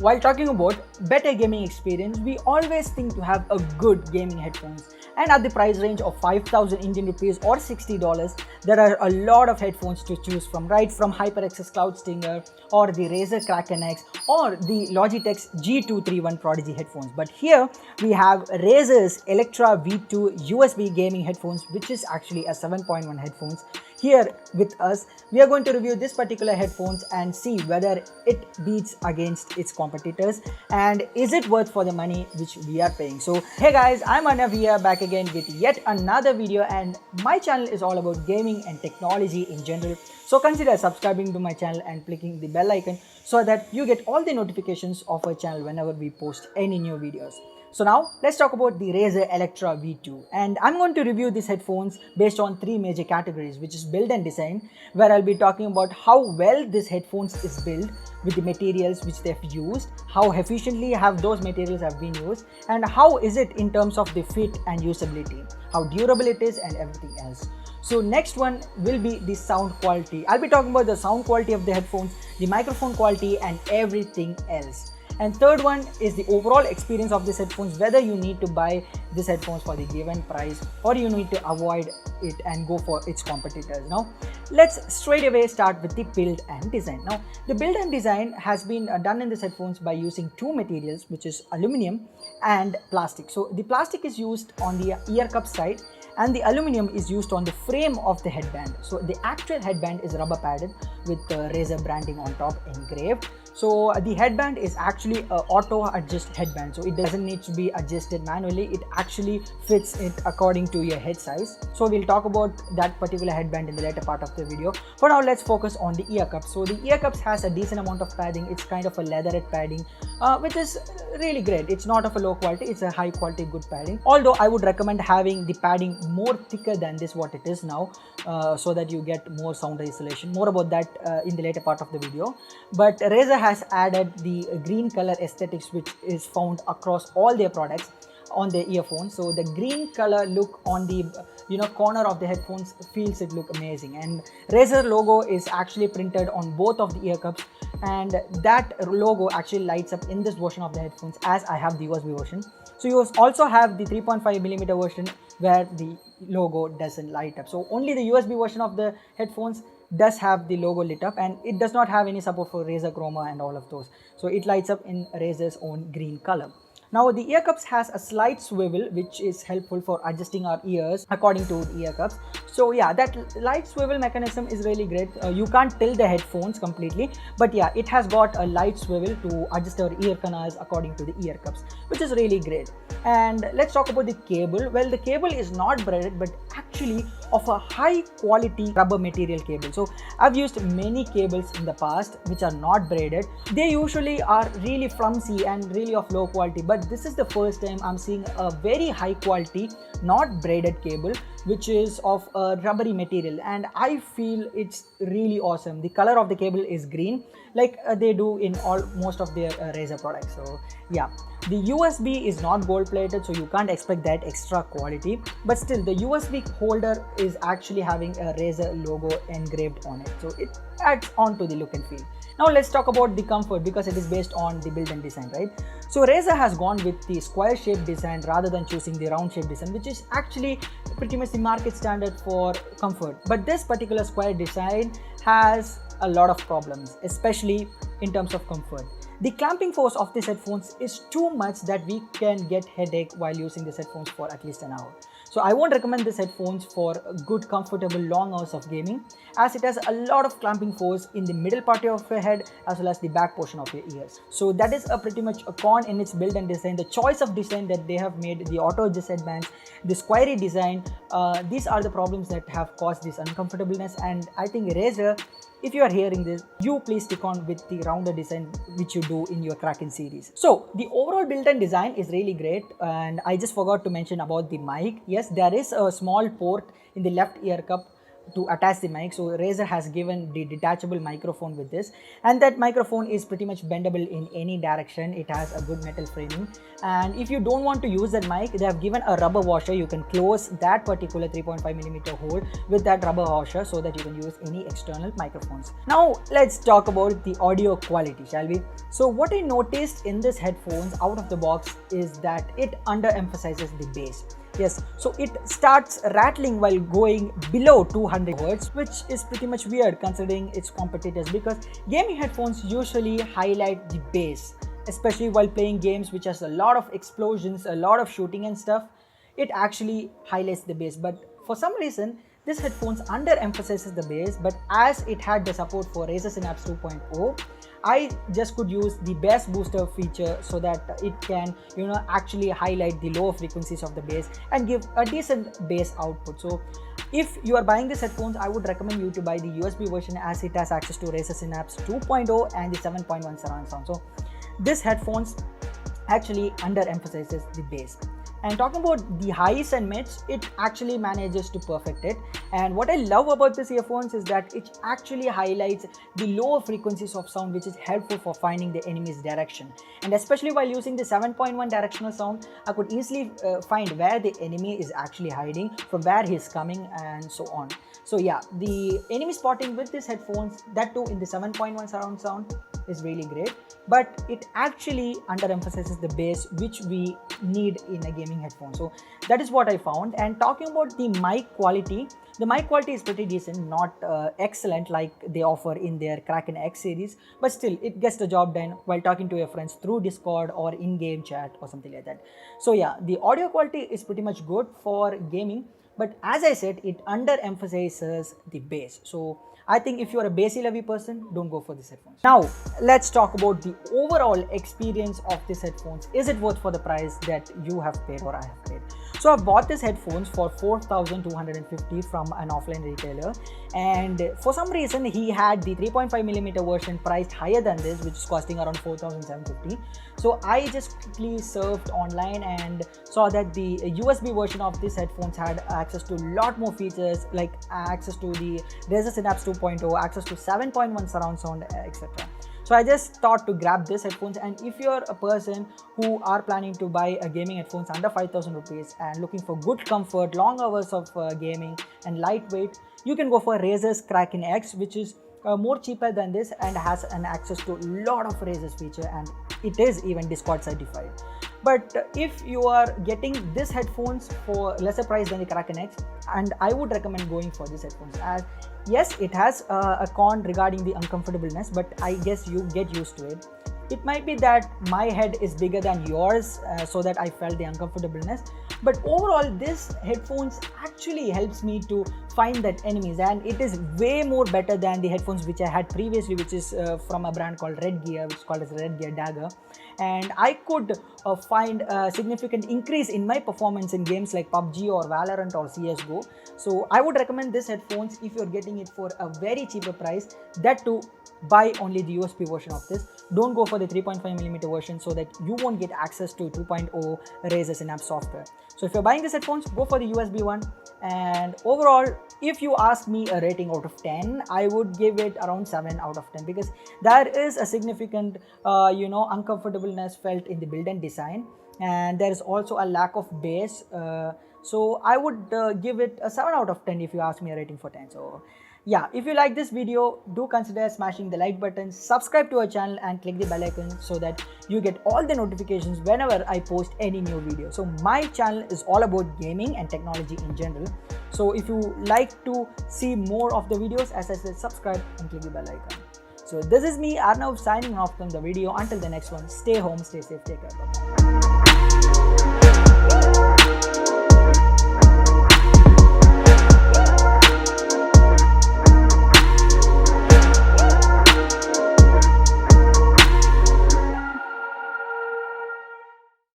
while talking about better gaming experience, we always think to have a good gaming headphones. And at the price range of 5,000 Indian rupees or $60, there are a lot of headphones to choose from, right from HyperX's Cloud Stinger or the Razer Kraken X or the Logitech's G231 Prodigy headphones. But here we have Razer's Electra V2 USB gaming headphones, which is actually a 7.1 headphones. Here with us, we are going to review this particular headphones and see whether it beats against its competitors and is it worth for the money which we are paying. So hey guys, I'm Arnav here, back again with yet another video, and my channel is all about gaming and technology in general. So consider subscribing to my channel and clicking the bell icon so that you get all the notifications of our channel whenever we post any new videos. So now let's talk about the Razer Electra V2, and I'm going to review these headphones based on three major categories, which is build and design, where I'll be talking about how well this headphones is built with the materials which they've used, how efficiently have those materials have been used, and how is it in terms of the fit and usability, how durable it is, and everything else. So next one will be the sound quality. I'll be talking about the sound quality of the headphones, the microphone quality, and everything else. And third one is the overall experience of these headphones, whether you need to buy these headphones for the given price or you need to avoid it and go for its competitors. Now let's straight away start with the build and design. Now the build and design has been done in these headphones by using two materials, which is aluminum and plastic. So the plastic is used on the ear cup side and the aluminum is used on the frame of the headband. So the actual headband is rubber padded with Razer branding on top engraved. So the headband is actually an auto adjust headband, so it doesn't need to be adjusted manually. It actually fits it according to your head size. So we'll talk about that particular headband in the later part of the video. For now, let's focus on the ear cups. So the ear cups has a decent amount of padding. It's kind of a leatherette padding, which is really great. It's not of a low quality, it's a high quality good padding. Although I would recommend having the padding more thicker than this what it is now, so that you get more sound isolation. More about that in the later part of the video. But Razer has added the green color aesthetics, which is found across all their products on their earphones. So the green color look on the corner of the headphones feels it look amazing, and Razer logo is actually printed on both of the ear cups, and that logo actually lights up in this version of the headphones, as I have the USB version. So you also have the 3.5mm version where the logo doesn't light up. So only the USB version of the headphones does have the logo lit up, and it does not have any support for Razer Chroma and all of those. So it lights up in Razer's own green color. Now the ear cups has a slight swivel, which is helpful for adjusting our ears according to the ear cups. So yeah, that light swivel mechanism is really great. You can't tilt the headphones completely, but yeah, it has got a light swivel to adjust our ear canals according to the ear cups, which is really great. And let's talk about the cable. Well, the cable is not braided, but actually of a high quality rubber material cable. So I've used many cables in the past which are not braided. They usually are really flimsy and really of low quality, but this is the first time I'm seeing a very high quality not braided cable which is of a rubbery material, and I feel it's really awesome. The color of the cable is green, like they do in most of their Razer products. So yeah, the USB is not gold plated, so you can't expect that extra quality, but still the USB holder is actually having a Razer logo engraved on it, so it adds on to the look and feel. Now let's talk about the comfort, because it is based on the build and design, right? So Razer has gone with the square shaped design rather than choosing the round shaped design, which is actually pretty much the market standard for comfort. But this particular square design has a lot of problems, especially in terms of comfort. The clamping force of these headphones is too much that we can get headache while using these headphones for at least an hour. So I won't recommend these headphones for good, comfortable, long hours of gaming, as it has a lot of clamping force in the middle part of your head as well as the back portion of your ears. So that is pretty much a con in its build and design. The choice of design that they have made, the auto adjust headbands, the squarey design, these are the problems that have caused this uncomfortableness. And I think Razer, if you are hearing this, you please stick on with the rounder design which you do in your Kraken series. So the overall build and design is really great, and I just forgot to mention about the mic. Yes, there is a small port in the left ear cup to attach the mic. So Razer has given the detachable microphone with this, and that microphone is pretty much bendable in any direction. It has a good metal framing, and if you don't want to use that mic, they have given a rubber washer. You can close that particular 3.5mm hole with that rubber washer so that you can use any external microphones. Now let's talk about the audio quality, shall we? So what I noticed in this headphones out of the box is that it underemphasizes the bass. Yes, so it starts rattling while going below 200 Hz, which is pretty much weird considering its competitors, because gaming headphones usually highlight the bass, especially while playing games which has a lot of explosions, a lot of shooting and stuff. It actually highlights the bass, but for some reason this headphones underemphasizes the bass. But as it had the support for Razer Synapse 2.0, I just could use the bass booster feature so that it can, actually highlight the lower frequencies of the bass and give a decent bass output. So if you are buying these headphones, I would recommend you to buy the USB version, as it has access to Razer Synapse 2.0 and the 7.1 surround sound. So this headphones actually underemphasizes the bass. And talking about the highs and mids, it actually manages to perfect it. And what I love about these earphones is that it actually highlights the lower frequencies of sound, which is helpful for finding the enemy's direction. And especially while using the 7.1 directional sound, I could easily find where the enemy is actually hiding, from where he's coming, and so on. So yeah, the enemy spotting with these headphones, that too in the 7.1 surround sound, is really great, but it actually underemphasizes the bass, which we need in a gaming headphone. So that is what I found. And talking about the mic quality, the mic quality is pretty decent, not excellent like they offer in their Kraken X series, but still it gets the job done while talking to your friends through Discord or in-game chat or something like that. So yeah, the audio quality is pretty much good for gaming, but as I said, it underemphasizes the bass. So I think if you are a bassy lovey person, don't go for these headphones. Now let's talk about the overall experience of these headphones. Is it worth for the price that you have paid or I have paid? So I bought these headphones for 4,250 from an offline retailer, and for some reason he had the 3.5mm version priced higher than this, which is costing around 4,750. So I just quickly surfed online and saw that the USB version of these headphones had access to a lot more features, like access to the Razer Synapse 2.0, access to 7.1 surround sound, etc. So I just thought to grab this headphones. And if you're a person who are planning to buy a gaming headphones under 5,000 rupees and looking for good comfort, long hours of gaming and lightweight, you can go for Razer's Kraken X, which is more cheaper than this and has an access to a lot of Razer's feature, and it is even Discord certified. But if you are getting this headphones for lesser price than the Kraken X, and I would recommend going for these headphones, as yes, it has a con regarding the uncomfortableness, but I guess you get used to it. It might be that my head is bigger than yours, so that I felt the uncomfortableness. But overall, this headphones actually helps me to find that enemies, and it is way more better than the headphones which I had previously, which is from a brand called Red Gear, which is called as Red Gear Dagger. And I could find a significant increase in my performance in games like PUBG or Valorant or CSGO. So I would recommend this headphones if you're getting it for a very cheaper price. That too, buy only the USB version of this. Don't go for the 3.5mm version, so that you won't get access to 2.0 Razer Synapse software. So if you're buying these headphones, go for the USB one. And overall, if you ask me a rating out of 10, I would give it around 7 out of 10, because there is a significant uncomfortableness felt in the build and design, and there is also a lack of bass. So I would give it a 7 out of 10 if you ask me a rating for 10. So yeah, if you like this video, do consider smashing the like button, subscribe to our channel and click the bell icon so that you get all the notifications whenever I post any new video. So my channel is all about gaming and technology in general. So if you like to see more of the videos, as I said, subscribe and click the bell icon. So this is me, Arnav, signing off from the video. Until the next one, stay home, stay safe, take care. Bye-bye.